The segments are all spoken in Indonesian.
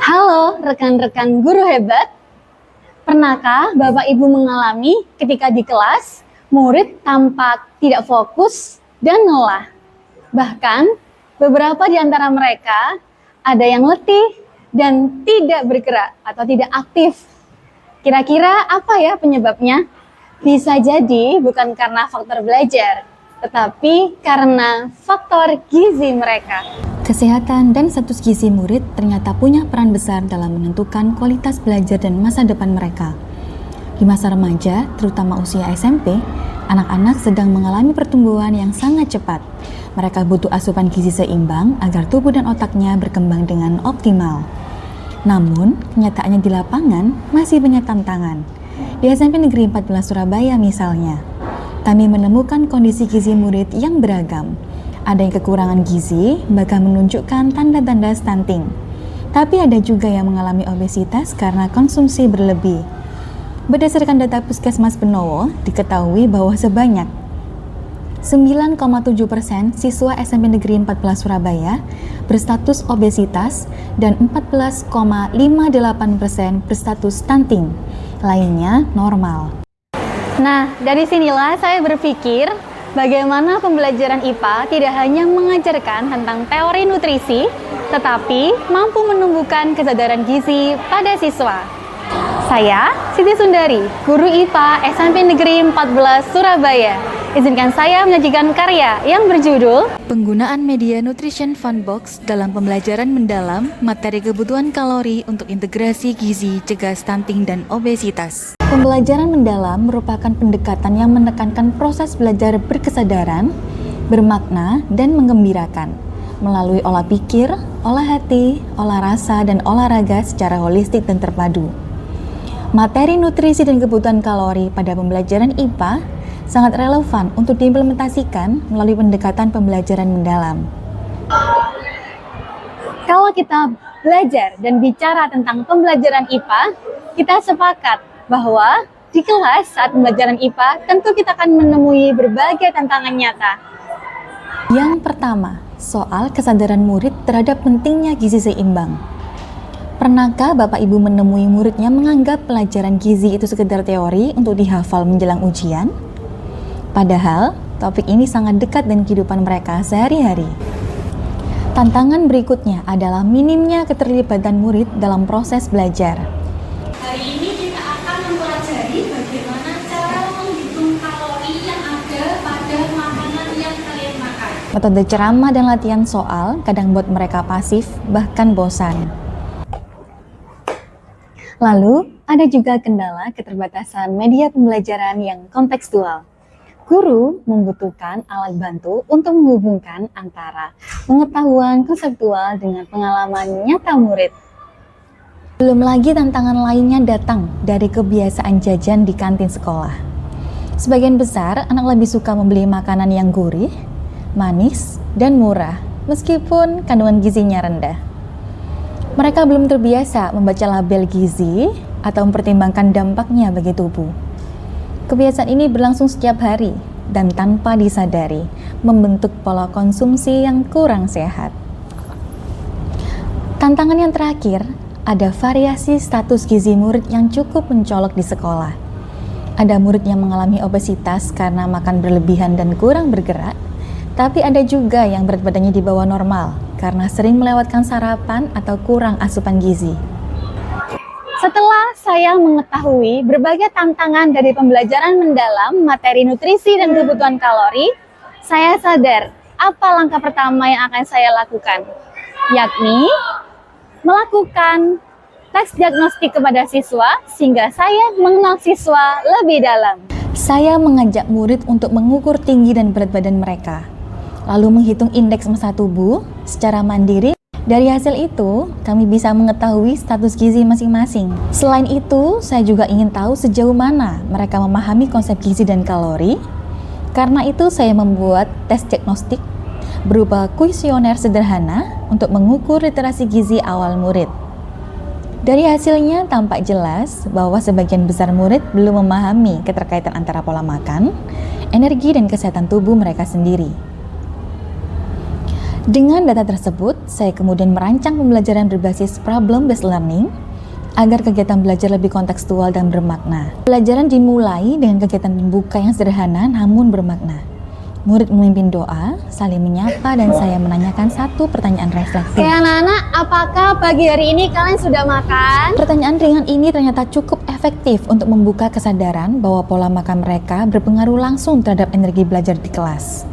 Halo rekan-rekan guru hebat, pernahkah Bapak Ibu mengalami ketika di kelas murid tampak tidak fokus dan lelah? Bahkan beberapa di antara mereka ada yang letih dan tidak bergerak atau tidak aktif. Kira-kira apa ya penyebabnya? Bisa jadi bukan karena faktor belajar, tetapi karena faktor gizi mereka. Kesehatan dan status gizi murid ternyata punya peran besar dalam menentukan kualitas belajar dan masa depan mereka. Di masa remaja, terutama usia SMP, anak-anak sedang mengalami pertumbuhan yang sangat cepat. Mereka butuh asupan gizi seimbang agar tubuh dan otaknya berkembang dengan optimal. Namun, kenyataannya di lapangan masih banyak tantangan. Di SMP Negeri 14 Surabaya misalnya, kami menemukan kondisi gizi murid yang beragam. Ada yang kekurangan gizi, bahkan menunjukkan tanda-tanda stunting. Tapi ada juga yang mengalami obesitas karena konsumsi berlebih. Berdasarkan data Puskesmas Benowo, diketahui bahwa sebanyak 9,7% siswa SMP Negeri 14 Surabaya berstatus obesitas dan 14,58% berstatus stunting. Lainnya normal. Nah, dari sinilah saya berpikir bagaimana pembelajaran IPA tidak hanya mengajarkan tentang teori nutrisi, tetapi mampu menumbuhkan kesadaran gizi pada siswa. Saya, Siti Sundari, Guru IPA SMP Negeri 14 Surabaya. Izinkan saya menyajikan karya yang berjudul Penggunaan Media Nutrition Funbox dalam Pembelajaran Mendalam Materi Kebutuhan Kalori untuk Integrasi Gizi Cegah Stunting dan Obesitas. Pembelajaran mendalam merupakan pendekatan yang menekankan proses belajar berkesadaran, bermakna, dan menggembirakan melalui olah pikir, olah hati, olah rasa, dan olahraga secara holistik dan terpadu. Materi nutrisi dan kebutuhan kalori pada pembelajaran IPA sangat relevan untuk diimplementasikan melalui pendekatan pembelajaran mendalam. Kalau kita belajar dan bicara tentang pembelajaran IPA, kita sepakat bahwa di kelas saat pembelajaran IPA tentu kita akan menemui berbagai tantangan nyata. Yang pertama, soal kesadaran murid terhadap pentingnya gizi seimbang. Pernahkah Bapak Ibu menemui muridnya menganggap pelajaran gizi itu sekedar teori untuk dihafal menjelang ujian? Padahal, topik ini sangat dekat dengan kehidupan mereka sehari-hari. Tantangan berikutnya adalah minimnya keterlibatan murid dalam proses belajar. Hari ini kita akan mempelajari bagaimana cara menghitung kalori yang ada pada makanan yang kalian makan. Metode ceramah dan latihan soal kadang buat mereka pasif, bahkan bosan. Lalu, ada juga kendala keterbatasan media pembelajaran yang kontekstual. Guru membutuhkan alat bantu untuk menghubungkan antara pengetahuan konseptual dengan pengalaman nyata murid. Belum lagi tantangan lainnya datang dari kebiasaan jajan di kantin sekolah. Sebagian besar anak lebih suka membeli makanan yang gurih, manis, dan murah, meskipun kandungan gizinya rendah. Mereka belum terbiasa membaca label gizi atau mempertimbangkan dampaknya bagi tubuh. Kebiasaan ini berlangsung setiap hari dan tanpa disadari membentuk pola konsumsi yang kurang sehat. Tantangan yang terakhir, ada variasi status gizi murid yang cukup mencolok di sekolah. Ada murid yang mengalami obesitas karena makan berlebihan dan kurang bergerak, tapi ada juga yang berat badannya di bawah normal karena sering melewatkan sarapan atau kurang asupan gizi. Setelah saya mengetahui berbagai tantangan dari pembelajaran mendalam materi nutrisi dan kebutuhan kalori, saya sadar apa langkah pertama yang akan saya lakukan, yakni melakukan tes diagnostik kepada siswa sehingga saya mengenal siswa lebih dalam. Saya mengajak murid untuk mengukur tinggi dan berat badan mereka, lalu menghitung indeks massa tubuh secara mandiri. Dari hasil itu, kami bisa mengetahui status gizi masing-masing. Selain itu, saya juga ingin tahu sejauh mana mereka memahami konsep gizi dan kalori. Karena itu, saya membuat tes diagnostik berupa kuesioner sederhana untuk mengukur literasi gizi awal murid. Dari hasilnya tampak jelas bahwa sebagian besar murid belum memahami keterkaitan antara pola makan, energi, dan kesehatan tubuh mereka sendiri. Dengan data tersebut, saya kemudian merancang pembelajaran berbasis problem-based learning agar kegiatan belajar lebih kontekstual dan bermakna. Pelajaran dimulai dengan kegiatan pembuka yang sederhana namun bermakna. Murid memimpin doa, saling menyapa, dan saya menanyakan satu pertanyaan refleksi. Oke anak-anak, apakah pagi hari ini kalian sudah makan? Pertanyaan ringan ini ternyata cukup efektif untuk membuka kesadaran bahwa pola makan mereka berpengaruh langsung terhadap energi belajar di kelas.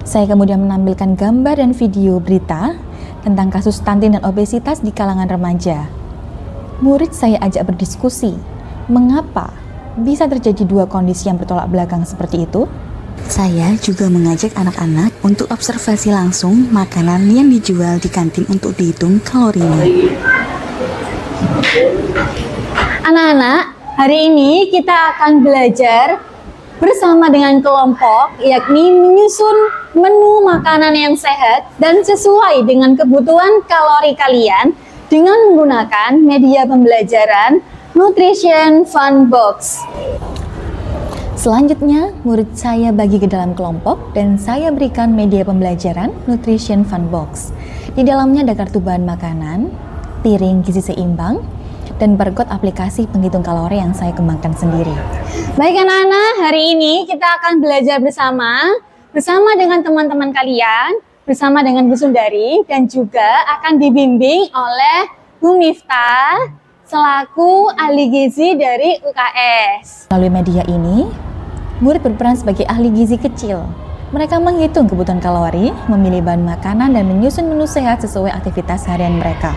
Saya kemudian menampilkan gambar dan video berita tentang kasus stunting dan obesitas di kalangan remaja. Murid saya ajak berdiskusi, mengapa bisa terjadi dua kondisi yang bertolak belakang seperti itu? Saya juga mengajak anak-anak untuk observasi langsung makanan yang dijual di kantin untuk dihitung kalorinya. Anak-anak, hari ini kita akan belajar bersama dengan kelompok, yakni menyusun menu makanan yang sehat dan sesuai dengan kebutuhan kalori kalian dengan menggunakan media pembelajaran Nutrition Fun Box. Selanjutnya, murid saya bagi ke dalam kelompok dan saya berikan media pembelajaran Nutrition Fun Box. Di dalamnya ada kartu bahan makanan, piring gizi seimbang, dan barcode aplikasi penghitung kalori yang saya kembangkan sendiri. Baik anak-anak, hari ini kita akan belajar bersama dengan teman-teman kalian, bersama dengan Bu Sundari, dan juga akan dibimbing oleh Bu Miftah selaku ahli gizi dari UKS. Melalui media ini, murid berperan sebagai ahli gizi kecil. Mereka menghitung kebutuhan kalori, memilih bahan makanan, dan menyusun menu sehat sesuai aktivitas harian mereka.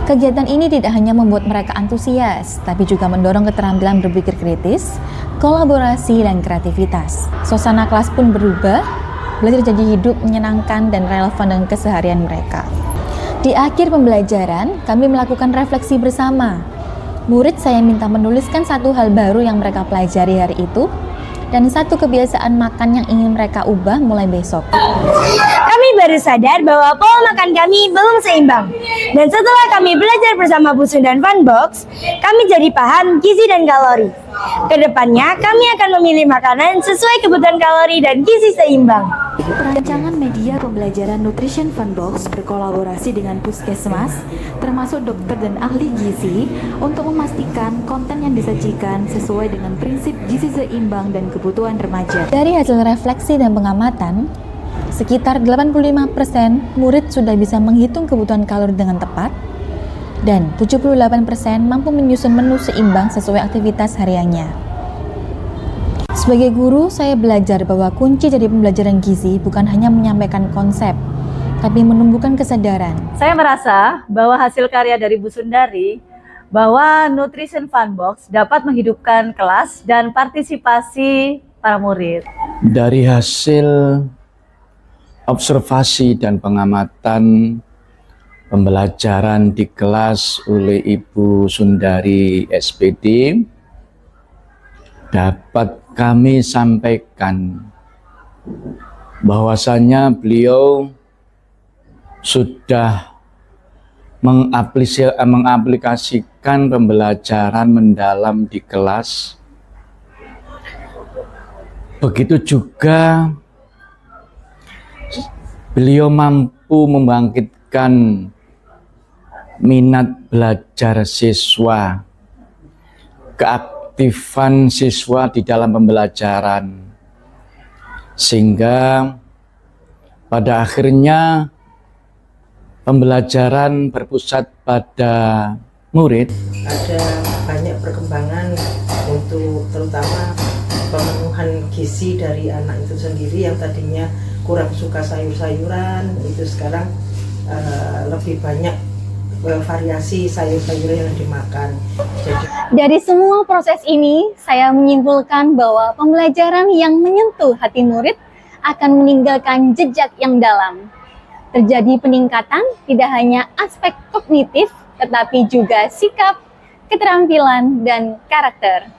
Kegiatan ini tidak hanya membuat mereka antusias, tapi juga mendorong keterampilan berpikir kritis, kolaborasi, dan kreativitas. Suasana kelas pun berubah, belajar jadi hidup, menyenangkan, dan relevan dengan keseharian mereka. Di akhir pembelajaran, kami melakukan refleksi bersama. Murid saya minta menuliskan satu hal baru yang mereka pelajari hari itu, dan satu kebiasaan makan yang ingin mereka ubah mulai besok. Kami baru sadar bahwa pola makan kami belum seimbang. Dan setelah kami belajar bersama Bu Sun dan Fun Box, kami jadi paham gizi dan kalori. Kedepannya, kami akan memilih makanan sesuai kebutuhan kalori dan gizi seimbang. Perancangan media pembelajaran Nutrition Fun Box berkolaborasi dengan puskesmas, termasuk dokter dan ahli gizi, untuk memastikan konten yang disajikan sesuai dengan prinsip gizi seimbang dan kebutuhan remaja. Dari hasil refleksi dan pengamatan, sekitar 85% murid sudah bisa menghitung kebutuhan kalori dengan tepat, dan 78% mampu menyusun menu seimbang sesuai aktivitas hariannya. Sebagai guru, saya belajar bahwa kunci dari pembelajaran gizi bukan hanya menyampaikan konsep, tapi menumbuhkan kesadaran. Saya merasa bahwa hasil karya dari Bu Sundari bahwa Nutrition Fun Box dapat menghidupkan kelas dan partisipasi para murid. Dari hasil observasi dan pengamatan pembelajaran di kelas oleh Ibu Sundari SPD, dapat kami sampaikan bahwasanya beliau sudah mengaplikasikan pembelajaran mendalam di kelas. Begitu juga beliau mampu membangkitkan minat belajar siswa, keaktifan siswa di dalam pembelajaran, sehingga pada akhirnya pembelajaran berpusat pada murid. Ada banyak perkembangan untuk terutama pemenuhan gizi dari anak itu sendiri yang tadinya kurang suka sayur-sayuran, itu sekarang lebih banyak variasi sayur-sayuran yang dimakan. Dari semua proses ini, saya menyimpulkan bahwa pembelajaran yang menyentuh hati murid akan meninggalkan jejak yang dalam. Terjadi peningkatan tidak hanya aspek kognitif, tetapi juga sikap, keterampilan, dan karakter.